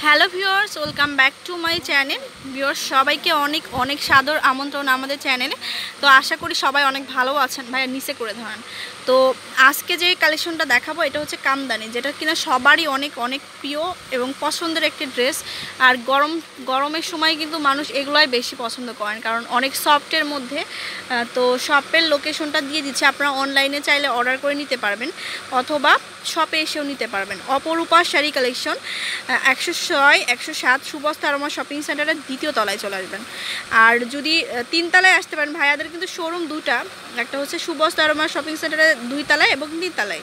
Hello viewers, welcome back to my channel. Viewers সবাইকে অনেক অনেক সাদর আমন্ত্রণ আমাদের চ্যানেলে। তো আশা করি সবাই অনেক ভালো আছেন। ভাইয়া নিচে করে ধরেন। তো আজকে যে কালেকশনটা দেখাবো এটা হচ্ছে কামদানি, যেটা কিনা সবারই অনেক অনেক প্রিয় এবং পছন্দের একটি ড্রেস। আর গরমের সময় কিন্তু মানুষ এগুলাই বেশি পছন্দ করেন, কারণ অনেক সফটের মধ্যে। তো শপের লোকেশনটা দিয়ে দিচ্ছে, আপনারা অনলাইনে চাইলে অর্ডার করে নিতে পারবেন অথবা শপে এসেও নিতে পারবেন। অপরূপা শাড়ি কালেকশন 106, 107 সুবস্তা আরোমা শপিং সেন্টারের দ্বিতীয় তলায় চলে আসবেন। আর যদি 3 তলায় আসতে পারেন, ভাইয়াদের কিন্তু শোরুম দুটা, একটা হচ্ছে সুবস্তা আরোমা শপিং সেন্টারের 2 তলায় এবং 3 তলায়।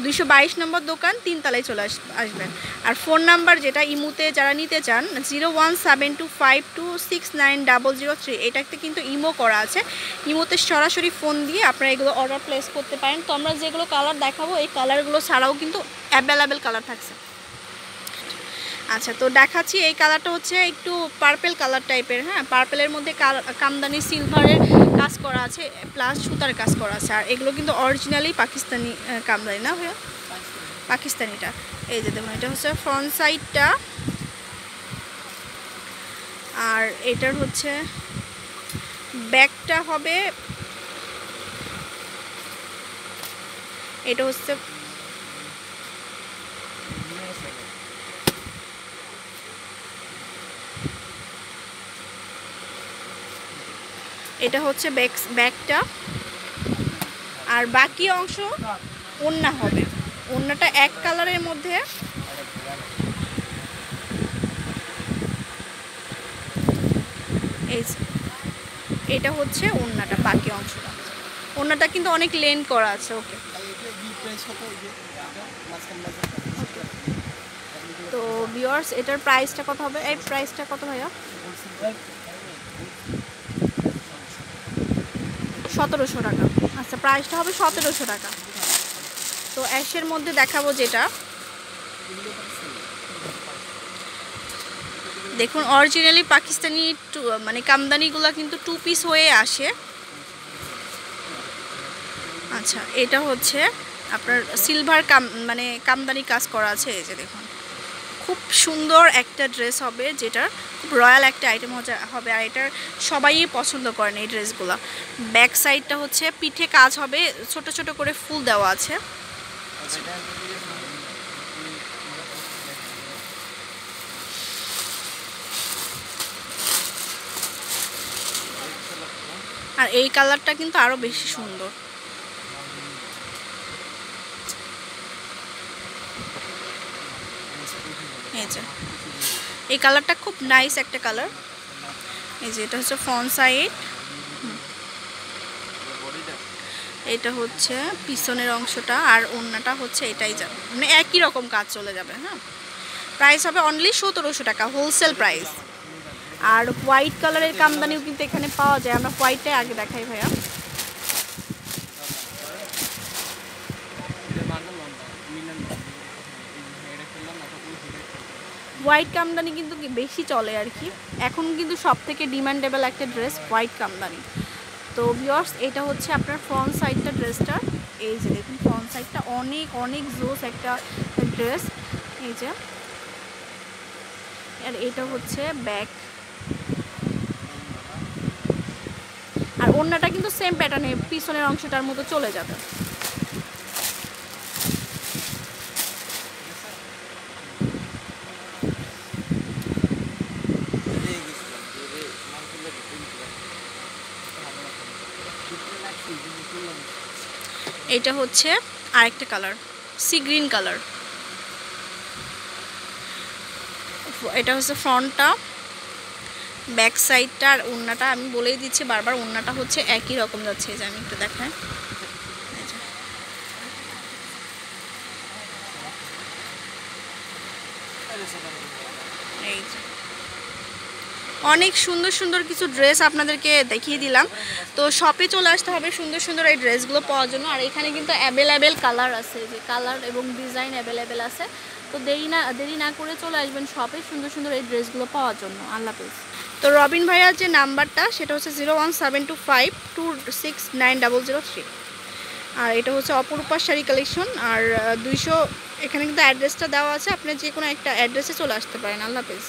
222 নম্বর দোকান 3 তলায় চলে আসবেন। আর ফোন নাম্বার যেটা ইমোতে যারা নিতে চান 01725269003, এটাতে কিন্তু ইমো করা আছে। ইমোতে সরাসরি ফোন দিয়ে আপনারা এগুলো অর্ডার প্লেস করতে পারেন। তো আমরা যেগুলো কালার দেখাবো এই কালারগুলো ছাড়াও কিন্তু অ্যাভেলেবেল কালার থাকছে। আচ্ছা, তো দেখাচ্ছি এই কালারটা হচ্ছে একটু পার্পেল কালার টাইপের। হ্যাঁ, পার্পেলের মধ্যে কামদানি সিলভারের কাজ করা আছে, প্লাস সুতার কাজ করা আছে। আর এগুলো কিন্তু অরিজিনালি পাকিস্তানি কামদানি না ভাইয়া, পাকিস্তানিটা। এই যে দেখুন, এটা হচ্ছে ফ্রন্ট সাইডটা, আর এটার হচ্ছে ব্যাকটা হবে, এটা হচ্ছে এটা হচ্ছে ব্যাকটা। আর বাকি অংশ ওড়না হবে। ওড়নাটা এক কালারের মধ্যে, এই এটা হচ্ছে ওড়নাটা, বাকি অংশটা। ওড়নাটা কিন্তু অনেক লেন করা আছে। ওকে, তো ভিউয়ার্স এটার প্রাইসটা কত হবে? এই প্রাইসটা কত ভাইয়া? 1700 টাকা। আচ্ছা, প্রাইসটা হবে 1700 টাকা। তো অ্যাশের মধ্যে দেখাবো যেটা, দেখুন অরিজিনালি পাকিস্তানি মানে কামদানিগুলো কিন্তু 2 পিস হয়ে আসে। আচ্ছা, এটা হচ্ছে আপনার সিলভার মানে কামদানি কাজ করা আছে। এই যে দেখুন, খুব সুন্দর একটা ড্রেস হবে, যেটা খুব রয়্যাল একটা আইটেম হবে। আর এটার সবাই পছন্দ করেন এই ড্রেসগুলো। ব্যাক সাইডটা হচ্ছে পিঠে কাজ হবে, ছোট ছোট করে ফুল দেওয়া আছে। আর এই কালারটা কিন্তু আরো বেশি সুন্দর। এই যে এই কালারটা খুব নাইস একটা কালার। এই যে এটা হচ্ছে ফ্রন্ট সাইড, এটা হচ্ছে পিছনের অংশটা, আর ওড়নাটা হচ্ছে এটাই যাবে, মানে একই রকম কাজ চলে যাবে। হ্যাঁ, প্রাইস হবে অনলি 1700 টাকা, হোলসেল প্রাইস। আর হোয়াইট কালারের কামদানিও কিন্তু এখানে পাওয়া যায়। আমরা হোয়াইটটাই আগে দেখাই ভাইয়া। হোয়াইট কামদানি কিন্তু বেশি চলে আর কি, এখন কিন্তু সব থেকে ডিমান্ডেবল একটা ড্রেস হোয়াইট কামদানি। তো ভিউয়ার্স এটা হচ্ছে আপনার ফ্রন্ট সাইডটা ড্রেসটা। এই যে দেখুন, ফ্রন্ট সাইডটা অনেক অনেক জোস একটা ড্রেস। এই যে, আর এটা হচ্ছে ব্যাক। আর ওড়নাটা কিন্তু সেম প্যাটার্নে পিছনের অংশটার মতো চলে যাবে। এটা হচ্ছে আরেকটা কালার, সি গ্রিন কালার। এটা হচ্ছে ফ্রন্টটা, ব্যাক সাইডটা। আর ওড়নাটা আমি বলেই দিচ্ছি বারবার, ওড়নাটা হচ্ছে একই রকম যাচ্ছে। এই যে আমি একটু দেখাই, এই যে অনেক সুন্দর সুন্দর কিছু ড্রেস আপনাদেরকে দেখিয়ে দিলাম। তো শপে চলে আসতে হবে সুন্দর সুন্দর এই ড্রেসগুলো পাওয়ার জন্য। আর এখানে কিন্তু অ্যাভেলেবেল কালার আছে, যে কালার এবং ডিজাইন অ্যাভেলেবেল আছে। তো দেরি না করে চলে আসবেন শপে সুন্দর সুন্দর এই ড্রেসগুলো পাওয়ার জন্য। আল্লাহ হাফেজ। তো রবিন ভাইয়ার যে নাম্বারটা সেটা হচ্ছে 01725269003। আর এটা হচ্ছে অপরূপা শাড়ি কালেকশন। আর এখানে কিন্তু অ্যাড্রেসটা দেওয়া আছে, আপনি যে কোনো একটা অ্যাড্রেসে চলে আসতে পারেন। আল্লাহ হাফেজ।